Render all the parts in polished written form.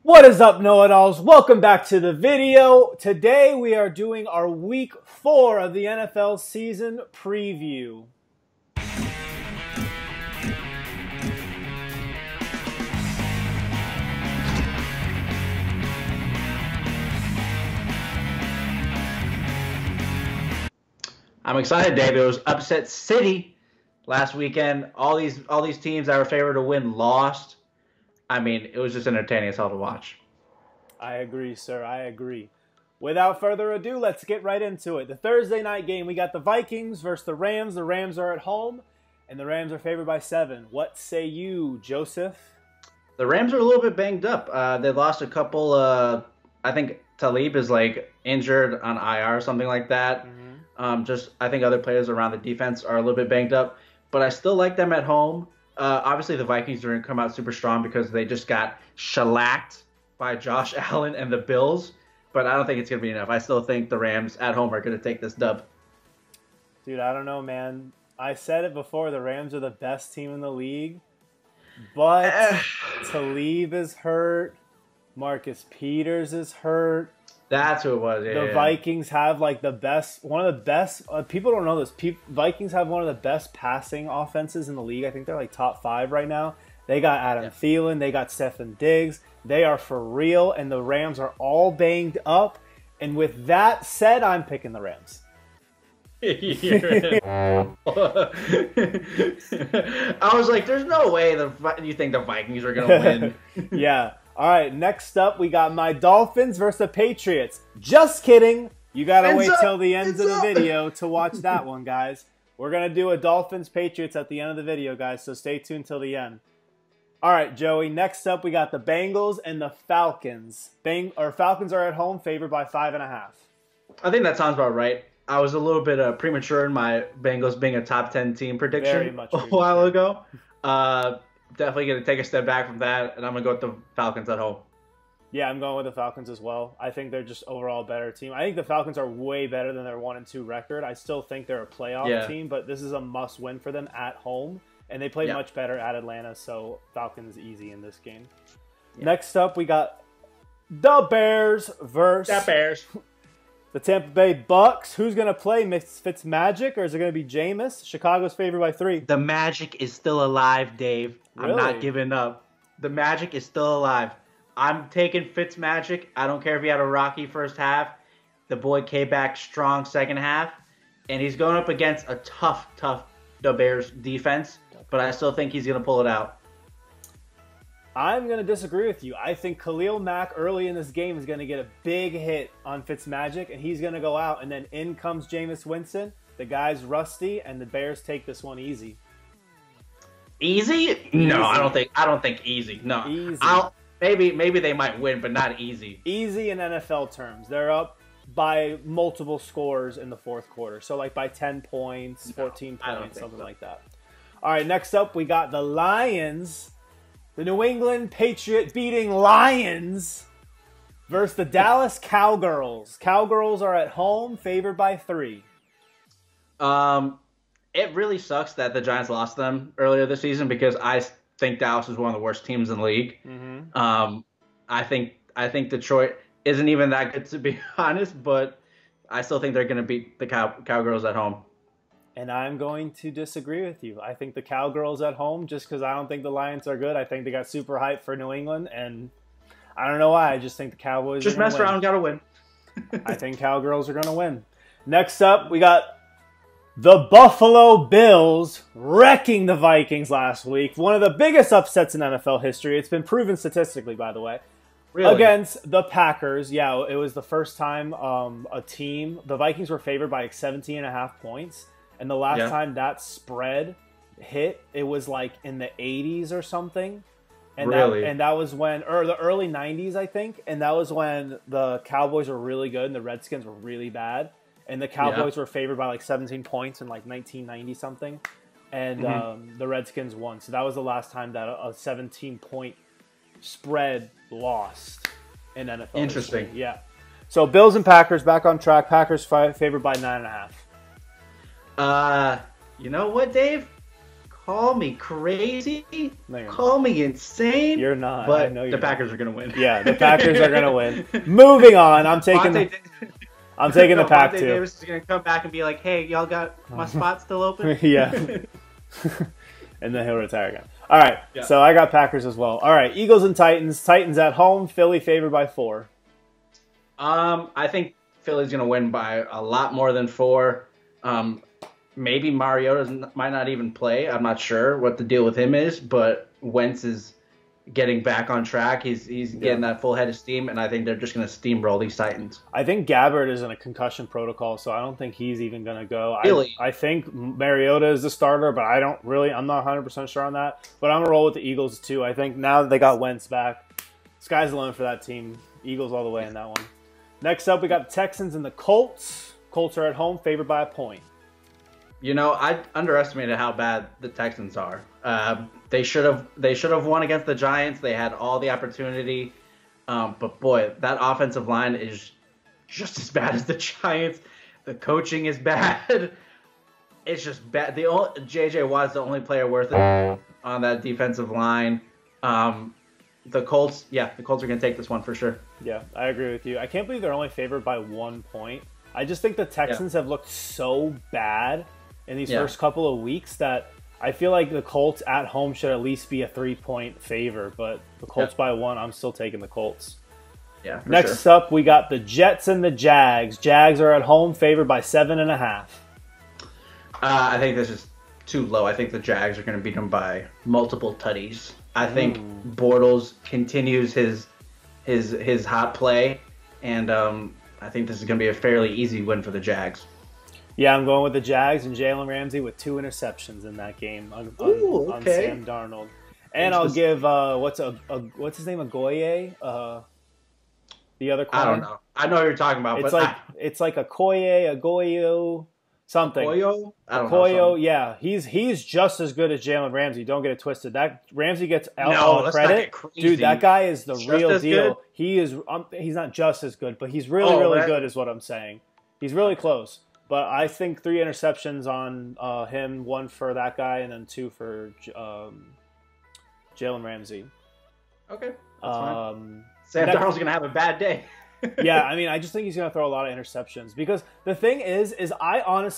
What is up, know-it-alls? Welcome back to the video. Today we are doing our week 4 of the NFL season preview. I'm excited, Dave. It was upset city last weekend. All these teams that were favored to win lost. I mean, it was just entertaining as hell to watch. I agree, sir. I agree. Without further ado, let's get right into it. The Thursday night game, we got the Vikings versus the Rams. The Rams are at home, and the Rams are favored by 7. What say you, Joseph? The Rams are a little bit banged up. They lost a couple. I think Talib is like injured on IR or something like that. I think other players around the defense are a little bit banged up, but I still like them at home. Obviously, the Vikings are going to come out super strong because they just got shellacked by Josh Allen and the Bills, but I don't think it's going to be enough. I still think the Rams at home are going to take this dub. Dude, I don't know, man. I said it before, the Rams are the best team in the league, but Talib is hurt. Marcus Peters is hurt. That's who it was. Yeah, the Vikings have like one of the best. People don't know this. Vikings have one of the best passing offenses in the league. I think they're like top 5 right now. They got Adam Thielen. They got Stefon Diggs. They are for real, and the Rams are all banged up. And with that said, I'm picking the Rams. I was like, "There's no way you think the Vikings are gonna win." Yeah. All right, next up, we got my Dolphins versus the Patriots. Just kidding. You got to wait till the end of the video to watch that one, guys. We're going to do a Dolphins-Patriots at the end of the video, guys, so stay tuned till the end. All right, Joey, next up, we got the Bengals and the Falcons. Falcons are at home, favored by 5.5. I think that sounds about right. I was a little bit premature in my Bengals being a top 10 team prediction a while ago. Definitely going to take a step back from that, and I'm going to go with the Falcons at home. Yeah, I'm going with the Falcons as well. I think they're just overall a better team. I think the Falcons are way better than their 1-2 record. I still think they're a playoff team, but this is a must-win for them at home, and they play much better at Atlanta, so Falcons easy in this game. Yeah. Next up, we got the Bears versus the Tampa Bay Bucks. Who's going to play? Fitzmagic, or is it going to be Jameis? Chicago's favored by 3. The Magic is still alive, Dave. Really? I'm not giving up. The Magic is still alive. I'm taking Fitzmagic. I don't care if he had a rocky first half. The boy came back strong second half. And he's going up against a tough the Bears defense. But I still think he's going to pull it out. I'm going to disagree with you. I think Khalil Mack early in this game is going to get a big hit on Fitzmagic. And he's going to go out. And then in comes Jameis Winston. The guy's rusty. And the Bears take this one easy. Easy? No, I don't think easy. No. Easy. Maybe they might win, but not easy. Easy in NFL terms. They're up by multiple scores in the fourth quarter. So like by 10 points, 14 points, something like that. All right, next up we got the Lions. The New England Patriot beating Lions versus the Dallas Cowgirls. Cowgirls are at home, favored by 3. It really sucks that the Giants lost them earlier this season because I think Dallas is one of the worst teams in the league. I think Detroit isn't even that good, to be honest, but I still think they're going to beat the Cowgirls at home. And I'm going to disagree with you. I think the Cowgirls at home, just because I don't think the Lions are good. I think they got super hyped for New England, and I don't know why. I just think the Cowboys just mess around and got to win. I think Cowgirls are going to win. Next up, we got the Buffalo Bills wrecking the Vikings last week. One of the biggest upsets in NFL history. It's been proven statistically, by the way. Really? Against the Packers. Yeah, it was the first time the Vikings were favored by like 17.5 points. And the last time that spread hit, it was like in the 80s or something. And really? That was when, or the early 90s, I think. And that was when the Cowboys were really good and the Redskins were really bad. And the Cowboys were favored by like 17 points in like 1990 something. And the Redskins won. So that was the last time that a 17-point spread lost in NFL. Interesting. History. Yeah. So Bills and Packers back on track. Packers favored by 9.5. You know what, Dave? call me crazy, No, call me insane. You're not. But I know the Packers are going to win. Yeah, the Packers are going to win. Moving on. I'm taking the Pack too. Davis is going to come back and be like, hey, y'all got my spot still open? Yeah. And then he'll retire again. All right, so I got Packers as well. All right, Eagles and Titans. Titans at home. Philly favored by 4. I think Philly's going to win by a lot more than 4. Maybe Mariota might not even play. I'm not sure what the deal with him is, but Wentz is getting back on track. He's getting that full head of steam, and I think they're just going to steamroll these Titans. I think Gabbard is in a concussion protocol, so I don't think he's even going to go. Really? I think Mariota is the starter, but I'm not 100% sure on that. But I'm going to roll with the Eagles too. I think now that they got Wentz back, sky's the limit for that team. Eagles all the way in that one. Next up, we got the Texans and the Colts. Colts are at home, favored by a point. You know, I underestimated how bad the Texans are. They should have won against the Giants. They had all the opportunity, but boy, that offensive line is just as bad as the Giants. The coaching is bad. It's just bad. JJ Watt's the only player worth it on that defensive line. The Colts are going to take this one for sure. Yeah, I agree with you. I can't believe they're only favored by 1 point. I just think the Texans have looked so bad in these first couple of weeks that I feel like the Colts at home should at least be a 3-point favor, but the Colts by 1, I'm still taking the Colts. Yeah. Next up, we got the Jets and the Jags. Jags are at home, favored by 7.5. I think this is too low. I think the Jags are going to beat them by multiple tutties. I think Bortles continues his hot play, and I think this is going to be a fairly easy win for the Jags. Yeah, I'm going with the Jags and Jalen Ramsey with 2 interceptions in that game on Sam Darnold. And I'll give what's his name, Agoye? The other corner. I don't know. I know what you're talking about. It's like Agoyo, something. Agoyo? I don't know. Yeah, he's just as good as Jalen Ramsey. Don't get it twisted. That Ramsey gets all the credit. Dude, that guy is the real deal. Good? He is. He's not just as good, but he's really good, is what I'm saying. He's really close. But I think 3 interceptions on him, 1 for that guy, and then 2 for Jalen Ramsey. Okay, that's fine. Sam Darnold's going to have a bad day. Yeah, I mean, I just think he's going to throw a lot of interceptions. Because the thing is I'm a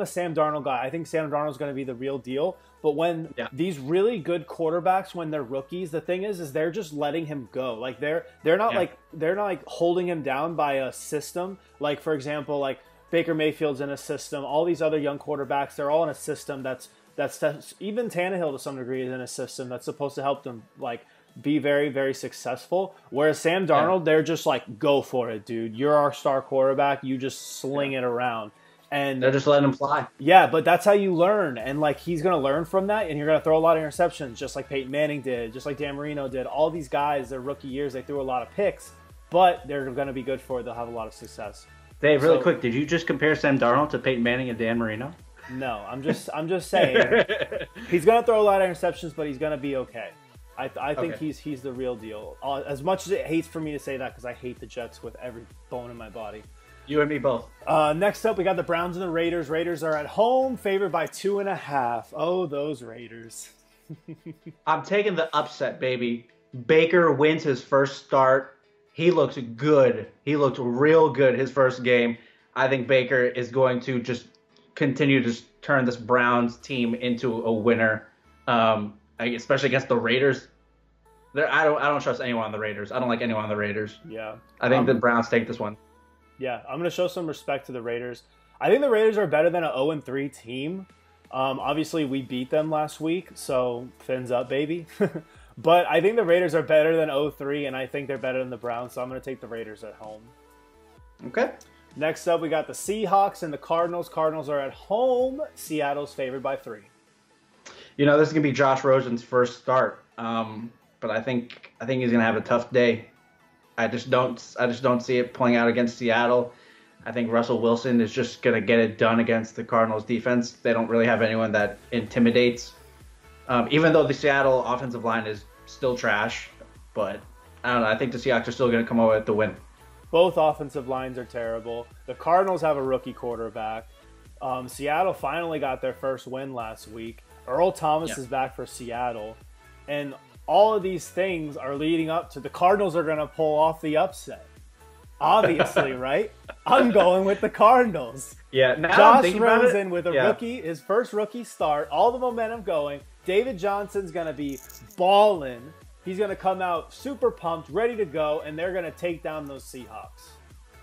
Sam Darnold guy. I think Sam Darnold's going to be the real deal. But when these really good quarterbacks, when they're rookies, the thing is they're just letting him go. Like they're not like holding him down by a system. Like, for example, like Baker Mayfield's in a system. All these other young quarterbacks, they're all in a system that's even Tannehill to some degree is in a system that's supposed to help them like be very, very successful. Whereas Sam Darnold, they're just like, go for it, dude. You're our star quarterback. You just sling it around. And they're just letting him fly. Yeah, but that's how you learn. And like he's going to learn from that, and you're going to throw a lot of interceptions, just like Peyton Manning did, just like Dan Marino did. All these guys, their rookie years, they threw a lot of picks, but they're going to be good for it. They'll have a lot of success. Dave, really quick, did you just compare Sam Darnold to Peyton Manning and Dan Marino? No, I'm just saying he's going to throw a lot of interceptions, but he's going to be okay. I think he's the real deal. As much as it hates for me to say that, because I hate the Jets with every bone in my body. You and me both. Next up, we got the Browns and the Raiders. Raiders are at home, favored by 2.5. Oh, those Raiders. I'm taking the upset, baby. Baker wins his first start. He looks good. He looked real good his first game. I think Baker is going to just continue to turn this Browns team into a winner. Especially against the Raiders. I don't trust anyone on the Raiders. I don't like anyone on the Raiders. Yeah. I think the Browns take this one. Yeah, I'm going to show some respect to the Raiders. I think the Raiders are better than an 0-3 team. Obviously, we beat them last week, so fins up, baby. But I think the Raiders are better than 0-3, and I think they're better than the Browns, so I'm going to take the Raiders at home. Okay. Next up, we got the Seahawks and the Cardinals. Cardinals are at home. Seattle's favored by 3. You know, this is going to be Josh Rosen's first start, but I think he's going to have a tough day. I just don't see it playing out against Seattle. I think Russell Wilson is just going to get it done against the Cardinals defense. They don't really have anyone that intimidates. Even though the Seattle offensive line is still trash, but I don't know. I think the Seahawks are still going to come away with the win. Both offensive lines are terrible. The Cardinals have a rookie quarterback. Seattle finally got their first win last week. Earl Thomas is back for Seattle. And all of these things are leading up to the Cardinals are going to pull off the upset. Obviously, right? I'm going with the Cardinals. Yeah, now Josh Rosen with a rookie, his first rookie start, all the momentum going. David Johnson's going to be balling. He's going to come out super pumped, ready to go, and they're going to take down those Seahawks.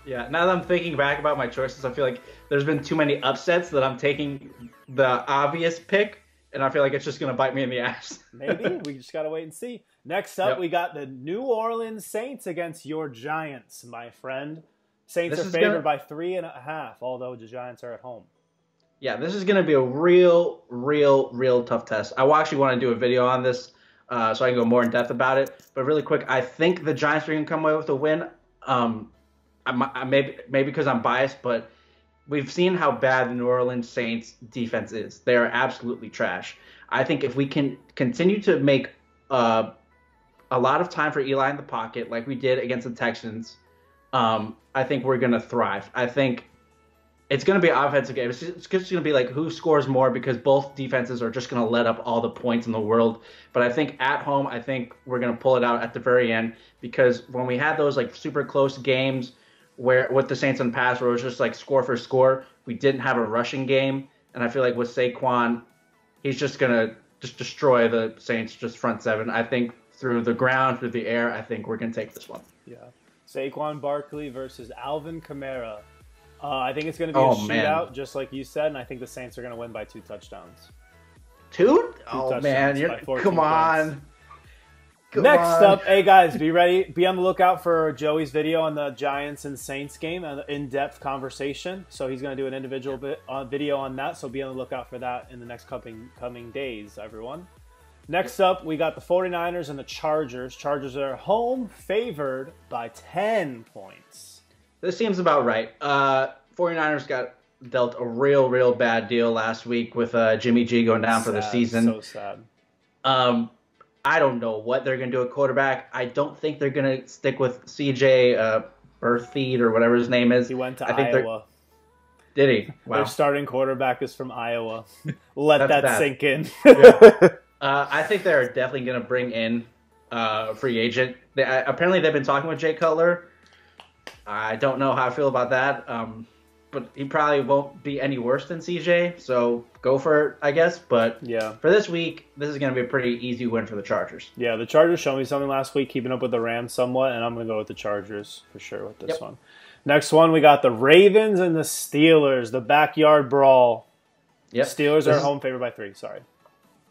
Yeah, now that I'm thinking back about my choices, I feel like there's been too many upsets that I'm taking the obvious pick, and I feel like it's just going to bite me in the ass. Maybe. We just got to wait and see. Next up, we got the New Orleans Saints against your Giants, my friend. Saints are favored by 3.5, although the Giants are at home. Yeah, this is going to be a real tough test. I actually want to do a video on this so I can go more in depth about it. But really quick, I think the Giants are going to come away with a win. Maybe because I'm biased, but we've seen how bad the New Orleans Saints defense is. They are absolutely trash. I think if we can continue to make a lot of time for Eli in the pocket like we did against the Texans, I think we're going to thrive. I think it's going to be an offensive game. It's just going to be like who scores more because both defenses are just going to let up all the points in the world. But I think at home, I think we're going to pull it out at the very end because when we had those like super close games where with the Saints in the past where it was just like score for score, we didn't have a rushing game. And I feel like with Saquon, he's just going to just destroy the Saints just front seven. I think through the ground, through the air, I think we're going to take this one. Yeah. Saquon Barkley versus Alvin Kamara. I think it's going to be a shootout, just like you said, and I think the Saints are going to win by 2 touchdowns. Two? Oh, man. Come on. Next up, hey, guys, be ready. Be on the lookout for Joey's video on the Giants and Saints game, an in-depth conversation. So he's going to do an individual video on that, so be on the lookout for that in the next coming days, everyone. Next up, we got the 49ers and the Chargers. Chargers are home favored by 10 points. This seems about right. 49ers got dealt a real bad deal last week with Jimmy G going down for the season. So sad. I don't know what they're going to do at quarterback. I don't think they're going to stick with CJ Berthied or whatever his name is. He went to Iowa. Did he? Wow. Their starting quarterback is from Iowa. Let that sink in. I think they're definitely going to bring in a free agent. Apparently, they've been talking with Jay Cutler. I don't know how I feel about that, but he probably won't be any worse than CJ, so go for it, I guess. But for this week, this is going to be a pretty easy win for the Chargers. Yeah, the Chargers showed me something last week, keeping up with the Rams somewhat, and I'm going to go with the Chargers for sure with this one. Next one, we got the Ravens and the Steelers, the backyard brawl. Yep. Steelers are home favored by 3, sorry.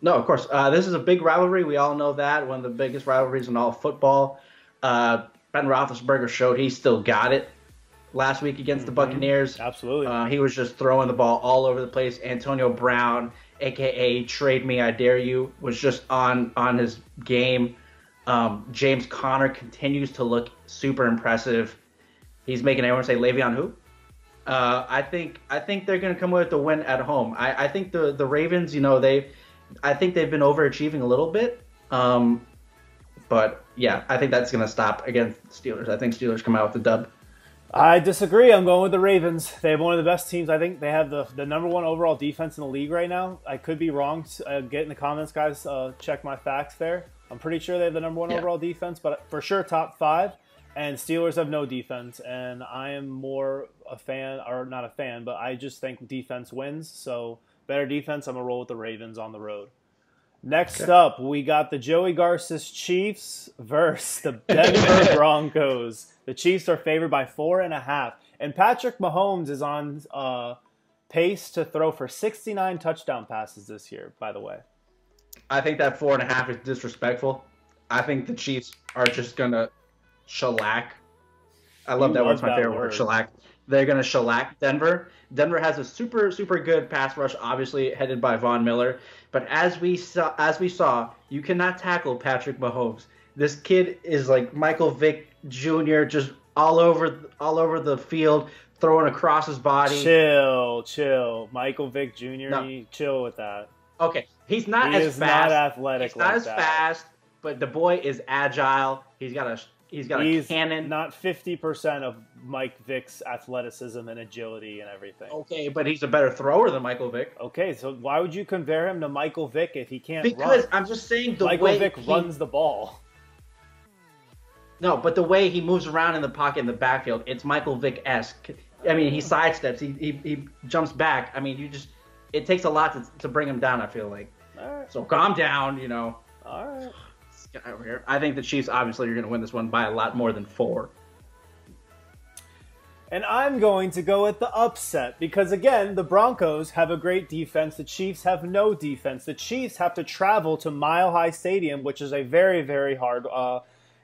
No, of course. This is a big rivalry. We all know that. One of the biggest rivalries in all of football. Ben Roethlisberger showed he still got it last week against the Buccaneers. Absolutely. He was just throwing the ball all over the place. Antonio Brown, a.k.a. Trade Me, I Dare You, was just on his game. James Conner continues to look super impressive. He's making everyone say, Le'Veon who? I think they're going to come away with the win at home. I think the Ravens, I think they've been overachieving a little bit. But, yeah, I think that's going to stop against the Steelers. I think Steelers come out with the dub. I disagree. I'm going with the Ravens. They have one of the best teams. I think they have the #1 overall defense in the league right now. I could be wrong. Get in the comments, guys. Check my facts there. I'm pretty sure they have the #1 overall defense, but for sure top 5. And Steelers have no defense. And I am more a fan, or not a fan, but I just think defense wins. So better defense, I'm going to roll with the Ravens on the road. Next up, we got the Joey Garces Chiefs versus the Denver Broncos. The Chiefs are favored by 4.5. And Patrick Mahomes is on pace to throw for 69 touchdown passes this year, by the way. I think that 4.5 is disrespectful. I think the Chiefs are just going to shellac. I love that word. It's my favorite word, shellac. They're going to shellac Denver. Denver has a super good pass rush, obviously headed by Von Miller. But as we saw, you cannot tackle Patrick Mahomes. This kid is like Michael Vick Jr., just all over the field, throwing across his body. Chill. Michael Vick Jr., chill with that. Okay, he's not as fast. Not athletic. He's not as fast, but the boy is agile. He's got a He's got a cannon. Not 50% of Mike Vick's athleticism and agility and everything. Okay, but he's a better thrower than Michael Vick. Okay, so why would you compare him to Michael Vick if he can't run? Because I'm just saying Michael Vick runs the ball. No, but the way he moves around in the pocket in the backfield, it's Michael Vick-esque. I mean, he sidesteps, he jumps back. I mean, it takes a lot to bring him down, I feel like. All right. So calm down, you know. All right. This guy over here. I think the Chiefs, obviously, are going to win this one by a lot more than 4. And I'm going to go with the upset because, again, the Broncos have a great defense. The Chiefs have no defense. The Chiefs have to travel to Mile High Stadium, which is a very, very hard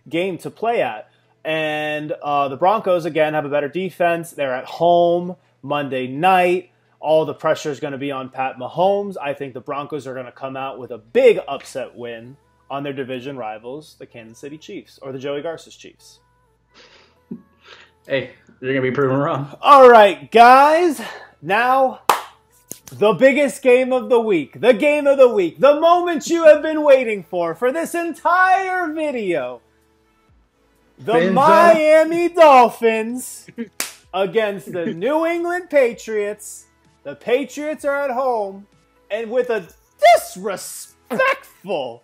game to play at. And the Broncos, again, have a better defense. They're at home Monday night. All the pressure is going to be on Pat Mahomes. I think the Broncos are going to come out with a big upset win on their division rivals, the Kansas City Chiefs, or the Joey Garces Chiefs. Hey, you're going to be proven wrong. All right, guys. Now, the biggest game of the week. The game of the week. The moment you have been waiting for this entire video. The Miami Dolphins against the New England Patriots. The Patriots are at home, and with a disrespectful...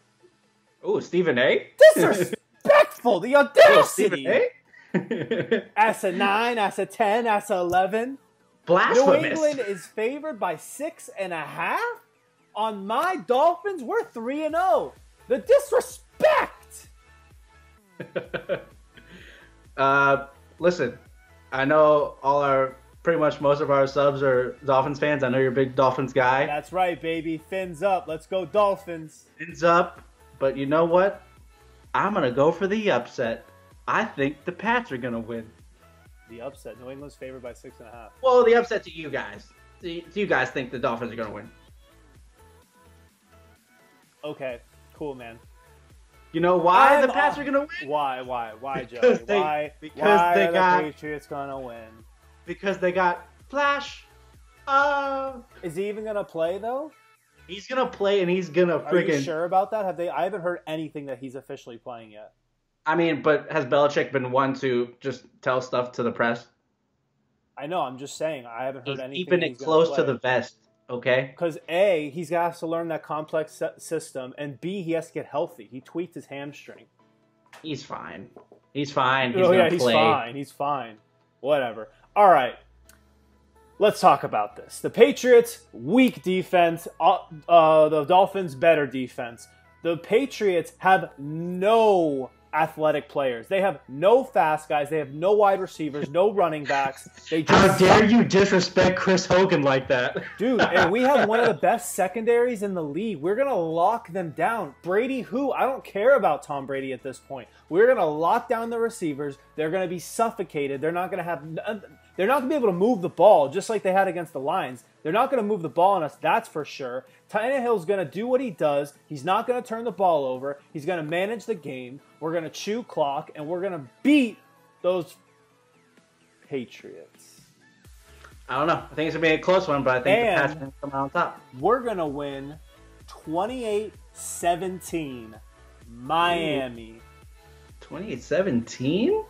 Oh, Stephen A? Disrespectful! The audacity! Oh, That's a 9, that's a 10, that's a 11. Blasphemous. New England is favored by 6.5? On my Dolphins, we're 3-0. The disrespect! Listen, I know pretty much most of our subs are Dolphins fans. I know you're a big Dolphins guy. That's right, baby. Fins up. Let's go Dolphins. Fins up. But you know what? I'm going to go for the upset. I think the Pats are going to win. The upset. New England's favored by 6.5. Well, the upset to you guys. Do you guys think the Dolphins are going to win? Okay. Cool, man. You know why the Pats are going to win? Why, Joey? Why are the Patriots going to win? Because they got Flash. Is he even going to play, though? He's going to play, and he's going to freaking... Are you sure about that? I haven't heard anything that he's officially playing yet. I mean, but has Belichick been one to just tell stuff to the press? I know. I'm just saying. I haven't heard anything. Keeping it close to the vest, okay? Because A, he's got to learn that complex system, and B, he has to get healthy. He tweaked his hamstring. He's fine. He's fine. He's fine. Whatever. All right. Let's talk about this. The Patriots, weak defense. The Dolphins, better defense. The Patriots have no athletic players. They have no fast guys. They have no wide receivers, no running backs. How dare you disrespect Chris Hogan like that? Dude, and we have one of the best secondaries in the league. We're going to lock them down. Brady who? I don't care about Tom Brady at this point. We're going to lock down the receivers. They're going to be suffocated. They're not going to be able to move the ball just like they had against the Lions. They're not going to move the ball on us, that's for sure. Tannehill's going to do what he does. He's not going to turn the ball over. He's going to manage the game. We're going to chew clock, and we're going to beat those Patriots. I don't know. I think it's going to be a close one, but I think the Pats are going to come out on top. We're going to win 28-17 Miami. 28-17?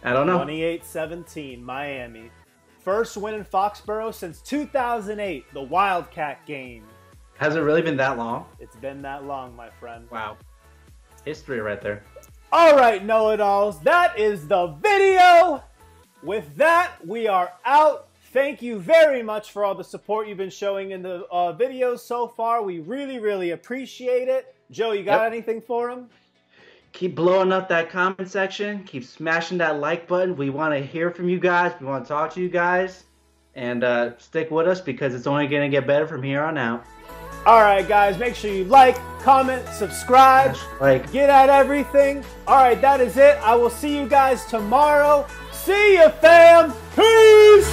I don't know. 28-17 Miami. First win in Foxborough since 2008, the Wildcat game. Has it really been that long? It's been that long, my friend. Wow. History right there. All right, know-it-alls. That is the video. With that, we are out. Thank you very much for all the support you've been showing in the videos so far. We really, really appreciate it. Joe, you got anything for him? Keep blowing up that comment section. Keep smashing that like button. We want to hear from you guys. We want to talk to you guys. And stick with us because it's only going to get better from here on out. All right, guys. Make sure you like, comment, subscribe. Get at everything. All right, that is it. I will see you guys tomorrow. See ya, fam. Peace.